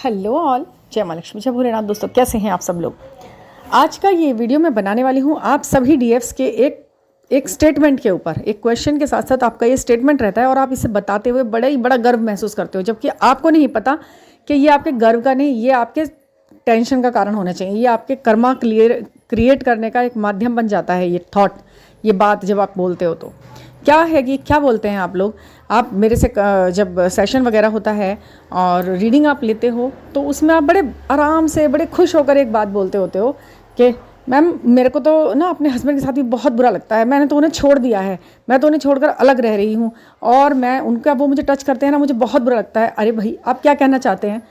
Hello all, जय माँ लक्ष्मी, जय भोलेनाथ। दोस्तों कैसे हैं आप सब लोग। आज का ये वीडियो मैं बनाने वाली हूँ आप सभी डीएफ्स के एक स्टेटमेंट के ऊपर। एक क्वेश्चन के साथ साथ आपका ये स्टेटमेंट रहता है और आप इसे बताते हुए बड़ा गर्व महसूस करते हो, जबकि आपको नहीं पता कि ये आपके गर्व का नहीं, ये आपके टेंशन का कारण होना चाहिए। ये आपके कर्मा क्रिएट करने का एक माध्यम बन जाता है। ये थॉट, ये बात जब आप बोलते हो तो क्या है कि क्या बोलते हैं आप लोग। आप मेरे से जब सेशन वगैरह होता है और रीडिंग आप लेते हो तो उसमें आप बड़े आराम से, बड़े खुश होकर एक बात बोलते होते हो कि मैम मेरे को तो ना अपने हस्बैंड के साथ भी बहुत बुरा लगता है, मैंने तो उन्हें छोड़ दिया है, मैं तो उन्हें छोड़कर अलग रह रही हूँ और मैं उनका वो मुझे टच करते हैं ना, मुझे बहुत बुरा लगता है। अरे भाई, आप क्या कहना चाहते हैं।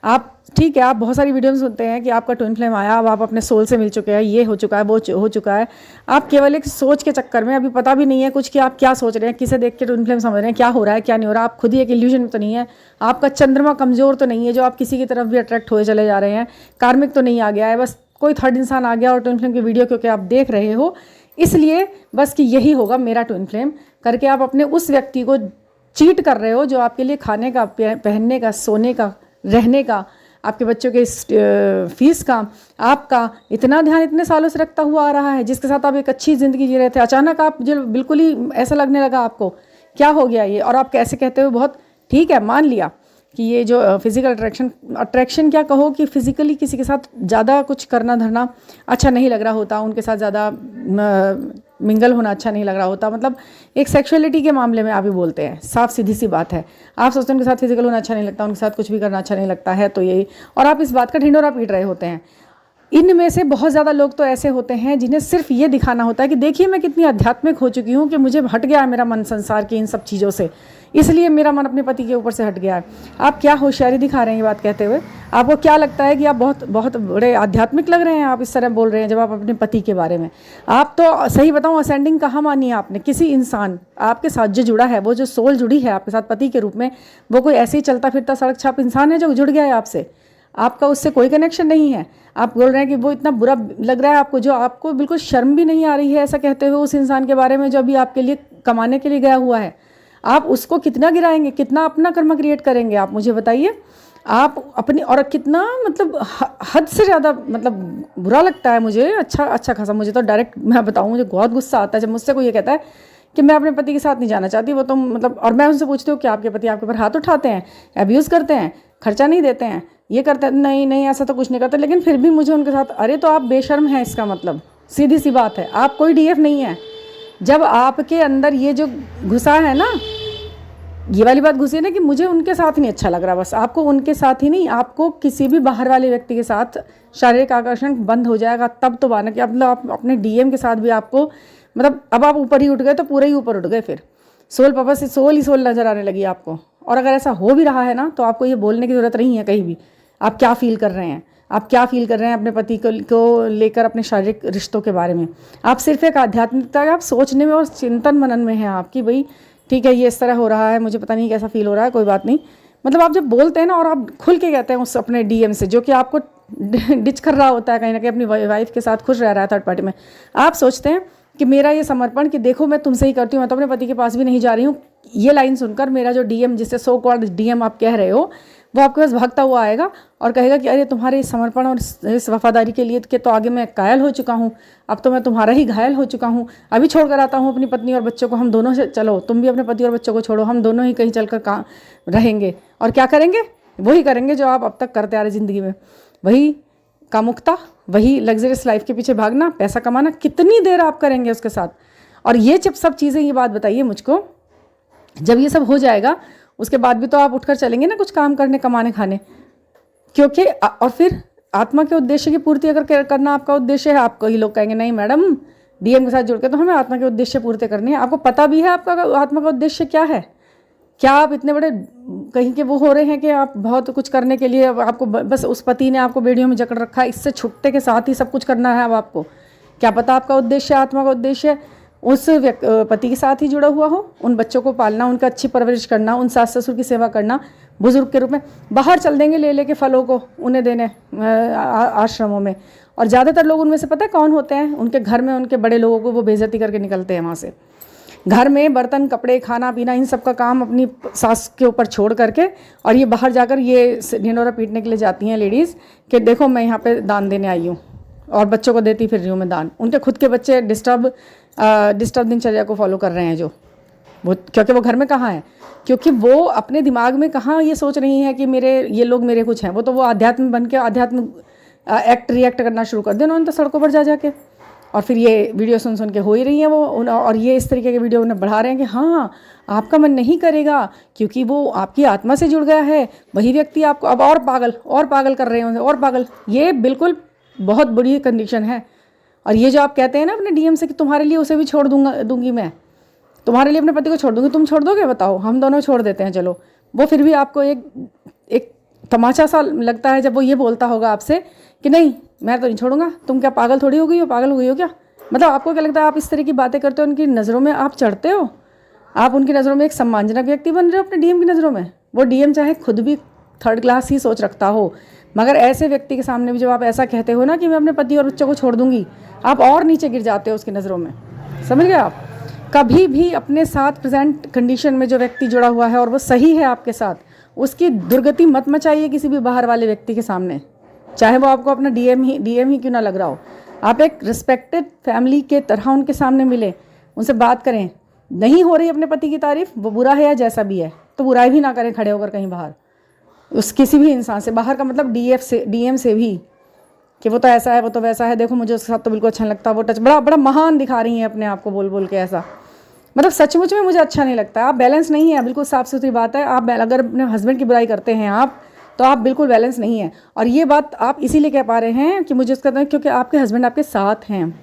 आप ठीक है, आप बहुत सारी वीडियो में सुनते हैं कि आपका ट्विन फ्लेम आया, अब आप अपने सोल से मिल चुके हैं, ये हो चुका है, वो हो चुका है। आप केवल एक सोच के चक्कर में, अभी पता भी नहीं है कुछ कि आप क्या सोच रहे हैं, किसे देख के ट्विन फ्लेम समझ रहे हैं, क्या हो रहा है क्या नहीं हो रहा। आप खुद ही एक इल्यूजन में तो नहीं है, आपका चंद्रमा कमज़ोर तो नहीं है जो आप किसी की तरफ भी अट्रैक्ट हुए चले जा रहे हैं, कार्मिक तो नहीं आ गया है, बस कोई थर्ड इंसान आ गया और ट्विन फ्लेम की वीडियो क्योंकि आप देख रहे हो इसलिए बस कि यही होगा मेरा ट्विन फ्लेम करके आप अपने उस व्यक्ति को चीट कर रहे हो जो आपके लिए खाने का, पहनने का, सोने का, रहने का, आपके बच्चों के फीस का, आपका इतना ध्यान इतने सालों से रखता हुआ आ रहा है, जिसके साथ आप एक अच्छी ज़िंदगी जी रहे थे। अचानक आप जो बिल्कुल ही ऐसा लगने लगा आपको, क्या हो गया ये। और आप कैसे कहते हो, बहुत ठीक है, मान लिया कि ये जो फिज़िकल अट्रैक्शन क्या कहो कि फिज़िकली किसी के साथ ज़्यादा कुछ करना धरना अच्छा नहीं लग रहा होता, उनके साथ ज़्यादा मिंगल होना अच्छा नहीं लग रहा होता। मतलब एक सेक्सुअलिटी के मामले में आप ही बोलते हैं, साफ सीधी सी बात है। आप सोचते हैं उनके साथ फिजिकल होना अच्छा नहीं लगता, उनके साथ कुछ भी करना अच्छा नहीं लगता है, तो यही, और आप इस बात का ढिंढोरा पीट रहे होते हैं। इनमें से बहुत ज़्यादा लोग तो ऐसे होते हैं जिन्हें सिर्फ ये दिखाना होता है कि देखिए मैं कितनी आध्यात्मिक हो चुकी हूँ कि मुझे हट गया है मेरा मन संसार की इन सब चीज़ों से, इसलिए मेरा मन अपने पति के ऊपर से हट गया है। आप क्या होशियारी दिखा रहे हैं ये बात कहते हुए। आपको क्या लगता है कि आप बहुत बहुत बड़े आध्यात्मिक लग रहे हैं, आप इस तरह बोल रहे हैं जब आप अपने पति के बारे में। आप तो सही बताऊँ, असेंडिंग कहाँ मानी है आपने। किसी इंसान आपके साथ जो जुड़ा है, वो जो सोल जुड़ी है आपके साथ पति के रूप में, वो कोई ऐसे ही चलता फिरता सड़क छाप इंसान है जो जुड़ गया है आपसे। आपका उससे कोई कनेक्शन नहीं है। आप बोल रहे हैं कि वो इतना बुरा लग रहा है आपको, जो आपको बिल्कुल शर्म भी नहीं आ रही है ऐसा कहते हुए उस इंसान के बारे में जो अभी आपके लिए कमाने के लिए गया हुआ है। आप उसको कितना गिराएंगे, कितना अपना कर्म क्रिएट करेंगे, आप मुझे बताइए। आप अपनी, और कितना मतलब हद से ज़्यादा मतलब बुरा लगता है मुझे, अच्छा खासा। मुझे तो डायरेक्ट मैं बताऊँ, मुझे बहुत गुस्सा आता है जब मुझसे कोई ये कहता है कि मैं अपने पति के साथ नहीं जाना चाहती। वो तो मतलब, और मैं उनसे पूछती हूँ कि आपके पति आपके ऊपर हाथ उठाते हैं, अब्यूज़ करते हैं, खर्चा नहीं देते हैं, ये करते हैं? नहीं नहीं, ऐसा तो कुछ नहीं करते, लेकिन फिर भी मुझे उनके साथ। अरे तो आप बेशर्म हैं, इसका मतलब सीधी सी बात है, आप कोई डीएफ नहीं है। जब आपके अंदर ये जो घुसा है ना, ये वाली बात घुसी है ना कि मुझे उनके साथ नहीं अच्छा लग रहा, बस आपको उनके साथ ही नहीं, आपको किसी भी बाहर वाले व्यक्ति के साथ शारीरिक आकर्षण बंद हो जाएगा तब तो बाना कि मतलब आप अपने डीएम के साथ भी आपको, मतलब अब आप ऊपर ही उठ गए तो पूरे ही ऊपर उठ गए। फिर सोल पापा से सोल ही सोल नज़र आने लगी आपको। और अगर ऐसा हो भी रहा है ना, तो आपको ये बोलने की ज़रूरत नहीं है कहीं भी। आप क्या फील कर रहे हैं, आप क्या फील कर रहे हैं अपने पति को लेकर, अपने शारीरिक रिश्तों के बारे में। आप सिर्फ एक आध्यात्मिकता, आप सोचने में और चिंतन मनन में हैं आपकी, भाई ठीक है ये इस तरह हो रहा है, मुझे पता नहीं कैसा फील हो रहा है, कोई बात नहीं। मतलब आप जब बोलते हैं ना और आप खुल के कहते हैं उस अपने डीएम से, जो कि आपको डिच कर रहा होता है कहीं ना कहीं अपनी वाइफ के साथ खुश रह रहा है थर्ड पार्टी में, आप सोचते हैं कि मेरा ये समर्पण कि देखो मैं तुमसे ही करती हूँ, मैं तो अपने पति के पास भी नहीं जा रही हूँ। ये लाइन सुनकर मेरा जो डीएम, जिससे सो कॉल्ड डीएम आप कह रहे हो, वो आपके पास भागता हुआ आएगा और कहेगा कि अरे तुम्हारे इस समर्पण और इस वफादारी के लिए के तो आगे मैं कायल हो चुका हूँ, अब तो मैं तुम्हारा ही घायल हो चुका हूँ। अभी छोड़ कर आता हूँ अपनी पत्नी और बच्चों को, हम दोनों से चलो, तुम भी अपने पति और बच्चों को छोड़ो, हम दोनों ही कहीं चलकर कहाँ रहेंगे। और क्या करेंगे, वही करेंगे जो आप अब तक करते आ रहे ज़िंदगी में, वही कामुकता, वही लग्जरियस लाइफ के पीछे भागना, पैसा कमाना। कितनी देर आप करेंगे उसके साथ। और ये जब सब चीज़ें, ये बात बताइए मुझको, जब ये सब हो जाएगा उसके बाद भी तो आप उठकर चलेंगे ना कुछ काम करने, कमाने खाने, क्योंकि और फिर आत्मा के उद्देश्य की पूर्ति अगर करना आपका उद्देश्य है, आपको ही लोग कहेंगे नहीं मैडम डीएम के साथ जुड़ के तो हमें आत्मा के उद्देश्य पूर्ति करनी है। आपको पता भी है आपका आत्मा का उद्देश्य क्या है? क्या आप इतने बड़े कहीं के वो हो रहे हैं कि आप बहुत कुछ करने के लिए आपको बस उस पति ने आपको बेड़ियों में जकड़ रखा है, इससे छुट्टे के साथ ही सब कुछ करना है अब आपको? क्या पता आपका उद्देश्य, आत्मा का उद्देश्य उस पति के साथ ही जुड़ा हुआ हो, उन बच्चों को पालना, उनका अच्छी परवरिश करना, उन सास ससुर की सेवा करना, बुजुर्ग के रूप में बाहर चल देंगे ले लेके फलों को उन्हें देने आश्रमों में। और ज़्यादातर लोग उनमें से पता है कौन होते हैं, उनके घर में उनके बड़े लोगों को वो बेइज्जती करके निकलते हैं वहाँ से। घर में बर्तन, कपड़े, खाना पीना, इन सब का काम अपनी सास के ऊपर छोड़ करके और ये बाहर जाकर ये ढिंढोरा पीटने के लिए जाती हैं लेडीज़ कि देखो मैं यहाँ पे दान देने आई हूँ और बच्चों को देती फिर रही हूँ मैं दान। उनके खुद के बच्चे डिस्टर्ब दिनचर्या को फॉलो कर रहे हैं जो वो, क्योंकि वो घर में कहाँ है, क्योंकि वो अपने दिमाग में कहाँ ये सोच रही हैं कि ये लोग मेरे कुछ हैं। वो अध्यात्म बन के अध्यात्म एक्ट रिएक्ट करना शुरू कर दें उन्होंने तो सड़कों पर जा जाके, और फिर ये वीडियो सुन के हो ही रही हैं वो और ये इस तरीके के वीडियो उन्हें बढ़ा रहे हैं कि हाँ आपका मन नहीं करेगा क्योंकि वो आपकी आत्मा से जुड़ गया है, वही व्यक्ति आपको अब और पागल कर रहे हैं और पागल। ये बिल्कुल बहुत बुरी कंडीशन है। और ये जो आप कहते हैं ना अपने डीएम से कि तुम्हारे लिए उसे भी छोड़ दूंगी मैं, तुम्हारे लिए अपने पति को छोड़ दूंगी, तुम छोड़ दोगे बताओ? हम दोनों छोड़ देते हैं चलो। वो फिर भी आपको एक तमाचा सा लगता है जब वो ये बोलता होगा आपसे कि नहीं मैं तो नहीं छोड़ूंगा, तुम क्या पागल थोड़ी हो गई हो, पागल हो गई हो क्या? मतलब आपको क्या लगता है आप इस तरह की बातें करते हो, उनकी नज़रों में आप चढ़ते हो, आप उनकी नज़रों में एक सम्मानजनक व्यक्ति बन रहे हो अपने डीएम की नज़रों में। वो डीएम चाहे खुद भी थर्ड क्लास ही सोच रखता हो, मगर ऐसे व्यक्ति के सामने भी जब आप ऐसा कहते हो ना कि मैं अपने पति और बच्चों को छोड़ दूंगी, आप और नीचे गिर जाते हो उसकी नज़रों में। समझ गए आप? कभी भी अपने साथ प्रेजेंट कंडीशन में जो व्यक्ति जुड़ा हुआ है और वो सही है आपके साथ, उसकी दुर्गति मत मचाइए किसी भी बाहर वाले व्यक्ति के सामने, चाहे वो आपको अपना डीएम ही क्यों ना लग रहा हो। आप एक रिस्पेक्टेड फैमिली के तरह उनके सामने मिले, उनसे बात करें। नहीं हो रही अपने पति की तारीफ, वो बुरा है या जैसा भी है, तो बुराई भी ना करें खड़े होकर कहीं बाहर उस किसी भी इंसान से। बाहर का मतलब डीएम से भी कि वो तो ऐसा है, वो तो वैसा है, देखो मुझे उसके साथ तो बिल्कुल अच्छा नहीं लगता, वो टच बड़ा महान दिखा रही हैं अपने आप को बोल के ऐसा। मतलब सचमुच में मुझे अच्छा नहीं लगता। आप बैलेंस नहीं है, बिल्कुल साफ सुथरी बात है। आप अगर अपने हस्बैंड की बुराई करते हैं आप, तो आप बिल्कुल बैलेंस नहीं है। और ये बात आप इसीलिए कह पा रहे हैं कि मुझे उसका, क्योंकि आपके हस्बैंड आपके साथ हैं,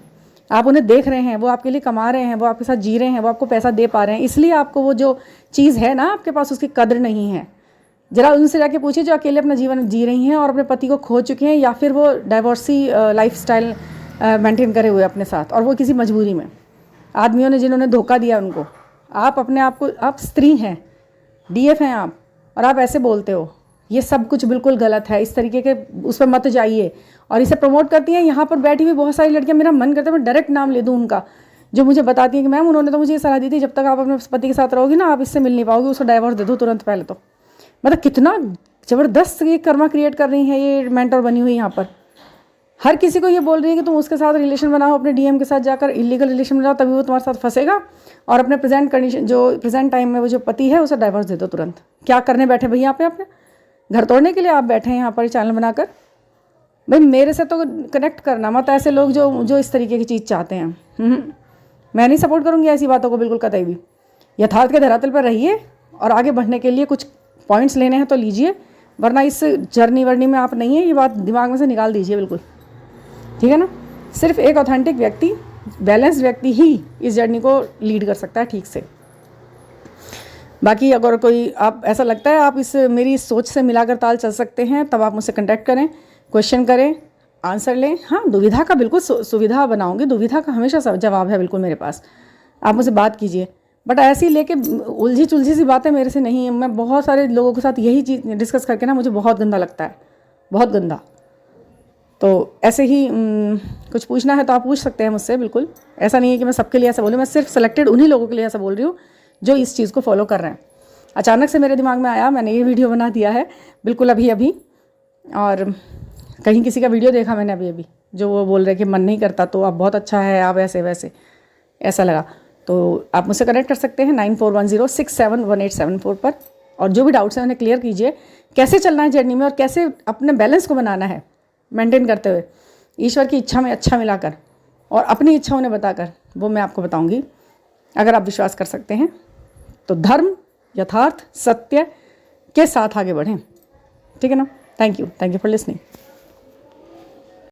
आप उन्हें देख रहे हैं, वो आपके लिए कमा रहे हैं, वो आपके साथ जी रहे हैं, वो आपको पैसा दे पा रहे हैं, इसलिए आपको वो जो चीज़ है ना आपके पास उसकी कदर नहीं है। जरा उनसे जाके पूछिए जो अकेले अपना जीवन जी रही हैं और अपने पति को खो चुके हैं, या फिर वो डाइवोर्सी लाइफस्टाइल मेंटेन करे हुए अपने साथ, और वो किसी मजबूरी में, आदमियों ने जिन्होंने धोखा दिया उनको। आप अपने आप को, आप स्त्री हैं, डीएफ हैं आप, और आप ऐसे बोलते हो, ये सब कुछ बिल्कुल गलत है। इस तरीके के उस पर मत जाइए। और इसे प्रमोट करती हैं यहाँ पर बैठी हुई बहुत सारी लड़कियाँ, मेरा मन करता है मैं डायरेक्ट नाम ले दूँ उनका, जो मुझे बताती हैं कि मैम उन्होंने तो मुझे ये सलाह दी थी जब तक आप अपने पति के साथ रहोगी ना आप इससे मिल नहीं पाओगी, उसको डाइवोर्स दे दो तुरंत पहले। तो मतलब कितना ज़बरदस्त ये कर्मा क्रिएट कर रही हैं ये मेंटर बनी हुई यहाँ पर। हर किसी को ये बोल रही है कि तुम उसके साथ रिलेशन बनाओ, अपने डीएम के साथ जाकर इलीगल रिलेशन बनाओ, तभी वो तुम्हारे साथ फंसेगा, और अपने प्रेजेंट कंडीशन जो प्रेजेंट टाइम में वो जो पति है उसे डाइवोर्स दे दो तुरंत। क्या करने बैठे भैया पे अपने घर तोड़ने के लिए आप बैठे हैं यहाँ पर चैनल बनाकर? भाई मेरे से तो कनेक्ट करना मत ऐसे लोग जो इस तरीके की चीज़ चाहते हैं। मैं नहीं सपोर्ट करूँगी ऐसी बातों को बिल्कुल, कतई भी। यथार्थ के धरातल पर रहिए और आगे बढ़ने के लिए कुछ पॉइंट्स लेने हैं तो लीजिए, वरना इस जर्नी में आप नहीं है, ये बात दिमाग में से निकाल दीजिए बिल्कुल, ठीक है ना। सिर्फ एक ऑथेंटिक व्यक्ति, बैलेंस्ड व्यक्ति ही इस जर्नी को लीड कर सकता है ठीक से। बाकी अगर कोई आप ऐसा लगता है आप मेरी इस सोच से मिलाकर ताल चल सकते हैं, तब आप मुझसे कॉन्टैक्ट करें, क्वेश्चन करें, आंसर लें। हाँ, दुविधा का बिल्कुल सुविधा बनाऊंगी, दुविधा का हमेशा जवाब है बिल्कुल मेरे पास, आप मुझसे बात कीजिए। बट ऐसी लेके उलझी चुलझी सी बातें मेरे से नहीं है। मैं बहुत सारे लोगों के साथ यही चीज़ डिस्कस करके ना मुझे बहुत गंदा लगता है, बहुत गंदा। तो ऐसे ही कुछ पूछना है तो आप पूछ सकते हैं मुझसे, बिल्कुल ऐसा नहीं है कि मैं सबके लिए ऐसा बोलूँ। मैं सिर्फ सेलेक्टेड उन्हीं लोगों के लिए ऐसा बोल रही हूँ जो इस चीज़ को फॉलो कर रहे हैं। अचानक से मेरे दिमाग में आया, मैंने ये वीडियो बना दिया है बिल्कुल अभी। और कहीं किसी का वीडियो देखा मैंने अभी जो वो बोल रहे कि मन नहीं करता तो आप बहुत अच्छा है, आप ऐसे वैसे, ऐसा लगा। तो आप मुझसे कनेक्ट कर सकते हैं 9410671874 पर, और जो भी डाउट्स हैं उन्हें क्लियर कीजिए। कैसे चलना है जर्नी में और कैसे अपने बैलेंस को बनाना है मेंटेन करते हुए, ईश्वर की इच्छा में अच्छा मिलाकर और अपनी इच्छा उन्हें बताकर, वो मैं आपको बताऊंगी। अगर आप विश्वास कर सकते हैं तो धर्म, यथार्थ, सत्य के साथ आगे बढ़ें, ठीक है ना। Thank you for listening.